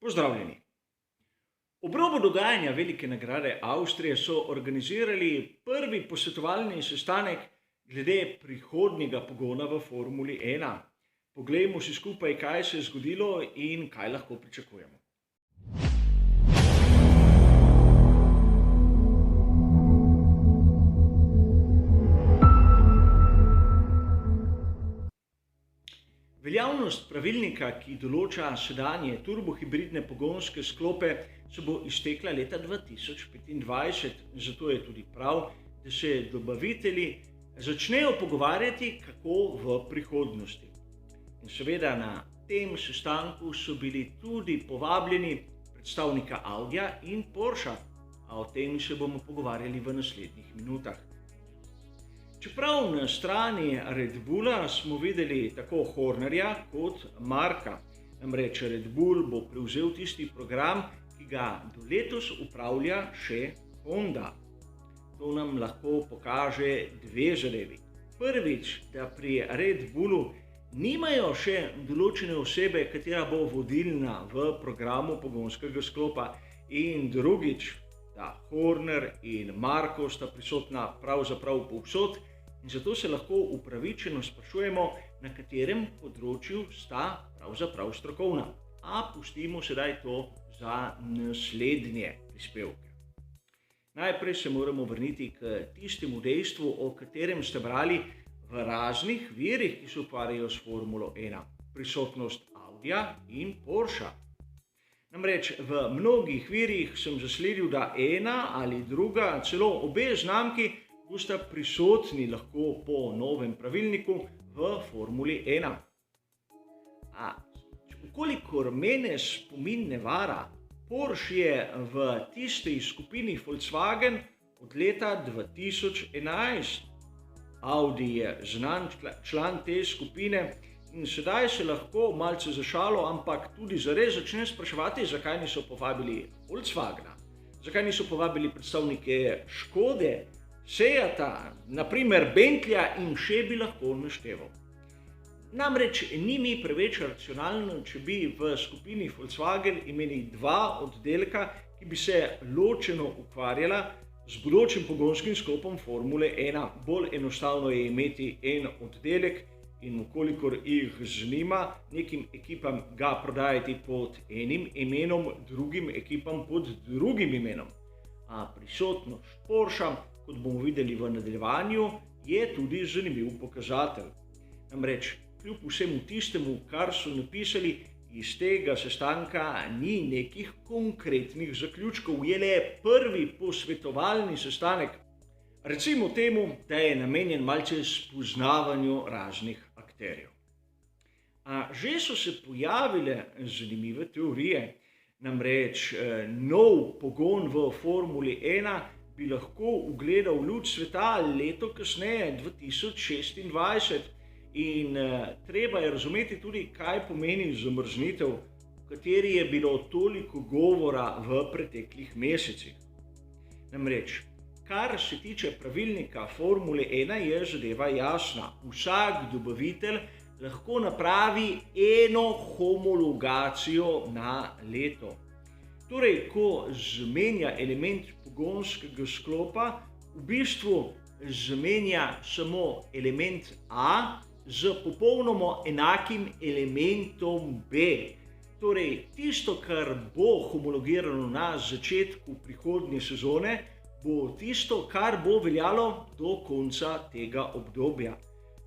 Pozdravljeni. Ob robu dogajanja velike nagrade Avstrije so organizirali prvi posvetovalni sestanek glede prihodnjega pogona v Formuli 1. Poglejmo si skupaj, kaj se je zgodilo in kaj lahko pričakujemo. Veljavnost pravilnika, ki določa sedanje turbohibridne pogonske sklope, se bo iztekla leta 2025, zato je tudi prav, da se dobavitelji začnejo pogovarjati, kako v prihodnosti. In seveda na tem sestanku so bili tudi povabljeni predstavnika Audija in Porscha, a o tem se bomo pogovarjali v naslednjih minutah. Čeprav na strani Red Bulla smo videli tako Hornerja kot Marka, namreč Red Bull bo prevzel tisti program, ki ga do letos upravlja še Honda. To nam lahko pokaže dve zadevi. Prvič, da pri Red Bullu nimajo še določene osebe, katera bo vodilna v programu pogonskega sklopa, in drugič, da Horner in Marko sta prisotna pravzaprav povsod, in zato se lahko upravičeno sprašujemo, na katerem področju sta pravzaprav strokovna. A pustimo sedaj to za naslednje prispevke. Najprej se moramo vrniti k tistemu dejstvu, o katerem ste brali v raznih virih, ki se ukvarjajo s Formulo 1. Prisotnost Audija in Porscha. Namreč v mnogih virih sem zasledil, da ena ali druga, celo obe znamki, bosta prisotni lahko po novem pravilniku v Formuli 1. Kolikor mene spomin ne vara, Porsche je v tisti skupini Volkswagen od leta 2011. Audi je znan član te skupine in sedaj se lahko malce za šalo, ampak tudi zares začne spraševati, zakaj niso povabili Volkswagena, zakaj niso povabili predstavnike Škode, Seata, naprimer Bentleya in še bi lahko našteval. Namreč ni mi preveč racionalno, če bi v skupini Volkswagen imeli dva oddelka, ki bi se ločeno ukvarjala z bodočim pogonskim sklopom Formule 1. Bolj enostavno je imeti en oddelek in vkolikor jih zanima, nekim ekipam ga prodajati pod enim imenom, drugim ekipam pod drugim imenom. A prisotnost Porscha, kot bomo videli v nadaljevanju, je tudi zanimiv pokazatelj. Namreč, kljub vsemu tistemu, kar so napisali, iz tega sestanka ni nekih konkretnih zaključkov, je le prvi posvetovalni sestanek. Recimo temu, da je namenjen malce spoznavanju raznih akterjev. Že so se pojavile zanimive teorije, namreč nov pogon v Formuli 1 bi lahko ugledal luč sveta leto kasneje, 2026. In treba je razumeti tudi, kaj pomeni zamrznitev, o kateri je bilo toliko govora v preteklih mesecih. Namreč, kar se tiče pravilnika Formule 1, je zadeva jasna. Vsak dobavitelj lahko napravi eno homologacijo na leto. Torej, ko zamenja element pogonskega sklopa, v bistvu zamenja samo element A z popolnoma enakim elementom B. Torej, tisto, kar bo homologirano na začetku prihodnje sezone, bo tisto, kar bo veljalo do konca tega obdobja.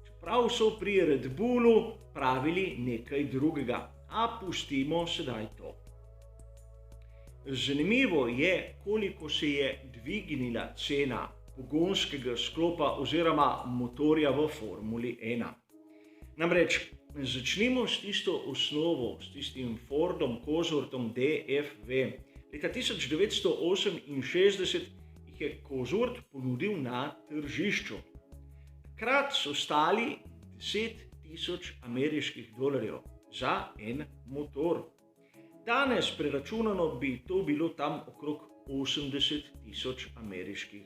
Čeprav so pri Red Bullu pravili nekaj drugega, a pustimo sedaj to. Zanimivo je, koliko se je dvignila cena pogonskega sklopa oziroma motorja v Formuli 1. Namreč, začnimo s tisto osnovo, s tistim Fordom Cosworthom DFV. Leta 1968 jih je Cosworth ponudil na tržišču. Takrat so stali $10,000 ameriških za en motor. Danes preračunano bi to bilo tam okrog $80,000 ameriških.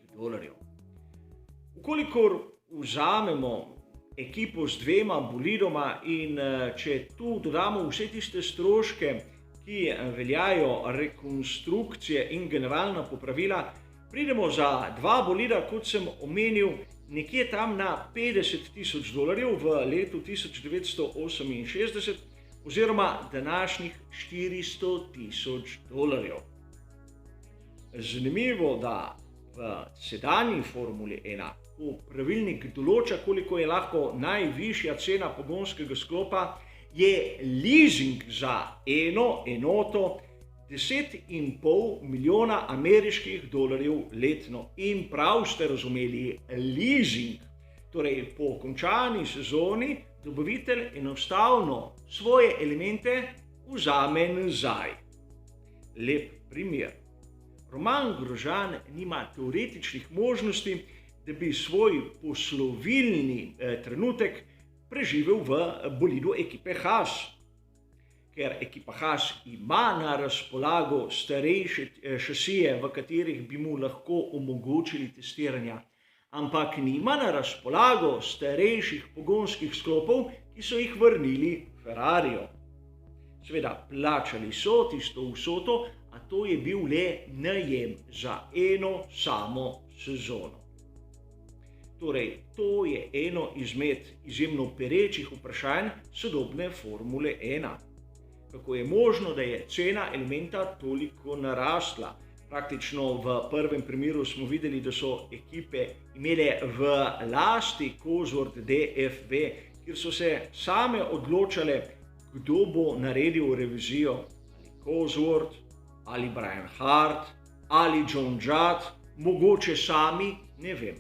Ukolikor vzamemo ekipo z dvema bolidoma in če tu dodamo vse tiste stroške, ki veljajo rekonstrukcije in generalna popravila, pridemo za dva bolida, kot sem omenil, nekje tam na $50,000 v letu 1968 oziroma današnjih $400,000. Zanimivo, da v sedanji Formuli 1, ko pravilnik določa, koliko je lahko najvišja cena pogonskega sklopa, je leasing za eno enoto $10,5 milijona letno. In prav ste razumeli, leasing. Torej, po končani sezoni dobavitelj enostavno svoje elemente vzame nazaj. Lep primer. Roman Grožan nima teoretičnih možnosti, da bi svoj poslovilni trenutek preživel v bolidu ekipe Haas. Ker ekipa Haas ima na razpolago starejše šasije, v katerih bi mu lahko omogočili testiranja, ampak nima na razpolago starejših pogonskih sklopov, ki so jih vrnili Ferrariju. Seveda, plačali so tisto vsoto, a to je bil le najem za eno samo sezono. Torej, to je eno izmed izjemno perečih vprašanj sodobne Formule 1. Kako je možno, da je cena elementa toliko narasla? Praktično v prvem primeru smo videli, da so ekipe imele v lasti Cosworth DFV, kjer so se same odločale, kdo bo naredil revizijo. Ali Cosworth, ali Brian Hart, ali John Judd, mogoče sami, ne vem.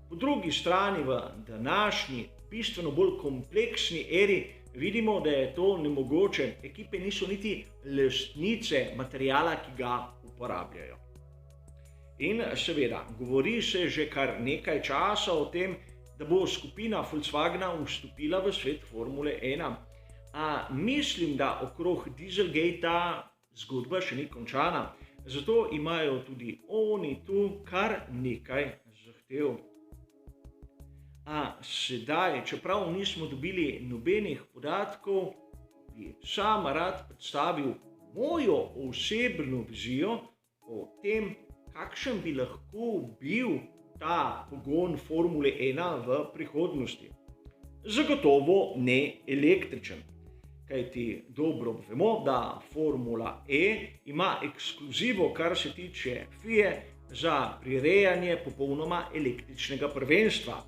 Po drugi strani v današnji, bistveno bolj kompleksni eri vidimo, da je to nemogoče. Ekipe niso niti lastnice materijala, ki ga uporabljajo. In seveda, govori se že kar nekaj časa o tem, da bo skupina Volkswagena vstopila v svet Formule 1. A mislim, da okrog Dieselgate zgodba še ni končana, zato imajo tudi oni tu kar nekaj zahtev. A sedaj, čeprav nismo dobili nobenih podatkov, bi sam rad predstavil mojo osebno vizijo o tem, kakšen bi lahko bil ta pogon Formule 1 v prihodnosti. Zagotovo ne električen, kajti dobro vemo, da Formula E ima ekskluzivo, kar se tiče FIA, za prirejanje popolnoma električnega prvenstva.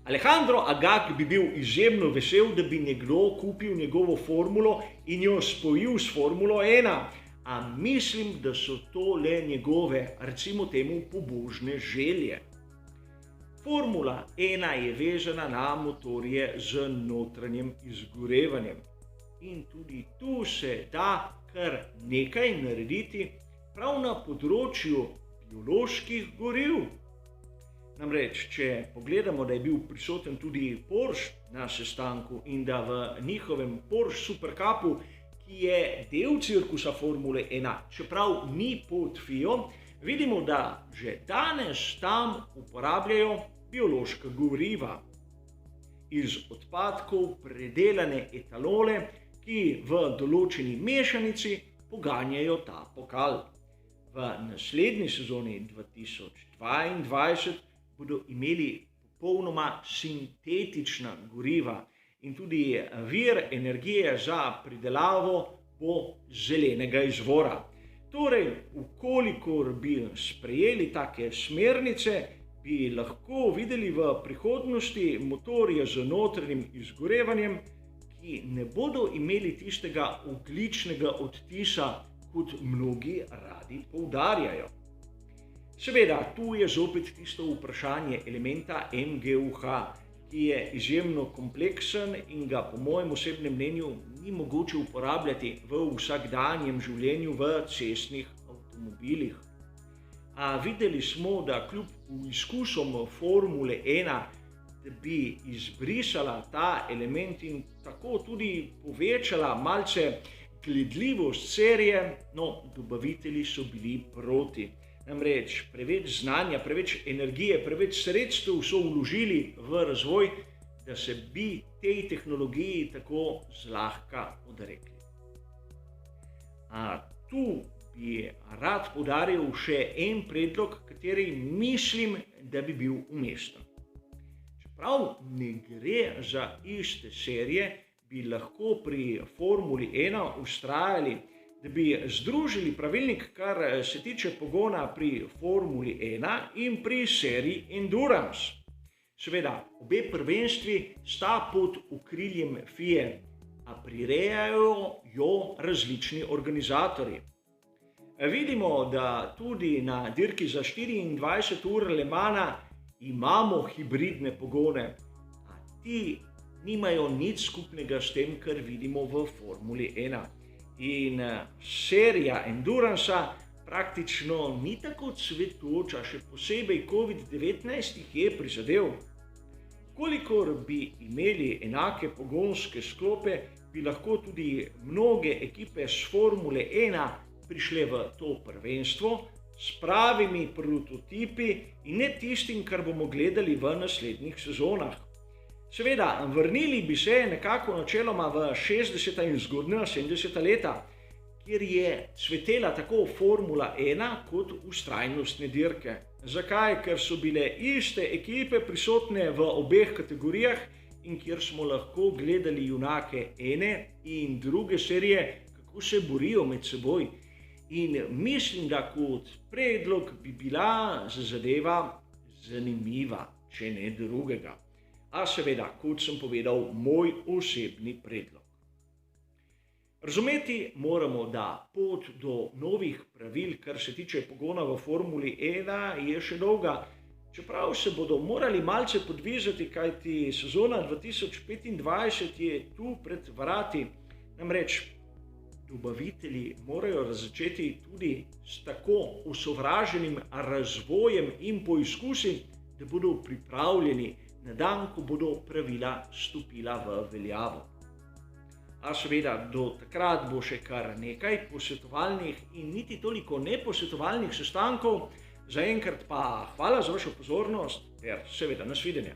Alejandro Agag bi bil izjemno vesel, da bi nekdo kupil njegovo formulo in jo spojil s Formulo 1, a mislim, da so to le njegove, recimo temu, pobožne želje. Formula 1 je vezana na motorje z notranjim izgorevanjem. In tudi tu se da kar nekaj narediti prav na področju bioloških goriv. Namreč, če pogledamo, da je bil prisoten tudi Porsche na sestanku in da v njihovem Porsche Supercupu, ki je del cirkusa Formule 1, čeprav ni pod FIA, vidimo, da že danes tam uporabljajo biološka goriva. Iz odpadkov predelane etanole, ki v določeni mešanici poganjajo ta pokal. V naslednji sezoni 2022 bodo imeli popolnoma sintetična goriva in tudi vir energije za pridelavo bo zelenega izvora. Torej, ukolikor bi sprejeli take smernice, bi lahko videli v prihodnosti motorje z notranjim izgorevanjem, ki ne bodo imeli tistega ogljičnega odtisa, kot mnogi radi poudarjajo. Seveda, tu je zopet tisto vprašanje elementa MGUH, ki je izjemno kompleksen in ga po mojem osebnem mnenju ni mogoče uporabljati v vsakdanjem življenju v cestnih avtomobilih. A videli smo, da kljub izkusom Formule 1, da bi izbrisala ta element in tako tudi povečala malce gledljivost serije, no, dobavitelji so bili proti. Namreč preveč znanja, preveč energije, preveč sredstev so vložili v razvoj, da se bi tej tehnologiji tako zlahka odrekli. Tu bi rad poudaril še en predlog, kateri mislim, da bi bil umesten. Čeprav ne gre za iste serije, bi lahko pri Formuli 1 vztrajali, da bi združili pravilnik, kar se tiče pogona pri Formuli 1 in pri seriji Endurance. Seveda, obe prvenstvi sta pod okriljem FIA, a prirejajo jo različni organizatorji. Vidimo, da tudi na dirki za 24 ur Le Mana imamo hibridne pogone, a ti nimajo nič skupnega s tem, kar vidimo v Formuli 1. In serija Endurance praktično ni tako cvetoča, še posebej COVID-19 jih je prizadel. Kolikor bi imeli enake pogonske sklope, bi lahko tudi mnoge ekipe s Formule 1 prišle v to prvenstvo s pravimi prototipi in ne tistim, kar bomo gledali v naslednjih sezonah. Seveda, vrnili bi se nekako načeloma v 60. in zgodnja 70. leta, kjer je cvetela tako Formula 1 kot vztrajnostne dirke. Zakaj? Ker so bile iste ekipe prisotne v obeh kategorijah in kjer smo lahko gledali junake ene in druge serije, kako se borijo med seboj. In mislim, da kot predlog bi bila zadeva zanimiva, če ne drugega. A seveda, kot sem povedal, moj osebni predlog. Razumeti moramo, da pot do novih pravil, kar se tiče pogona v Formuli 1, je še dolga. Čeprav se bodo morali malce podvizati, kajti sezona 2025 je tu pred vrati. Namreč dobavitelji morajo začeti tudi s tako osovraženim razvojem in poizkusi, da bodo pripravljeni na dan, ko bodo pravila stopila v veljavo. A seveda, do takrat bo še kar nekaj posvetovalnih in niti toliko neposvetovalnih sestankov. Zaenkrat pa hvala za vašo pozornost ter seveda nasvidenje.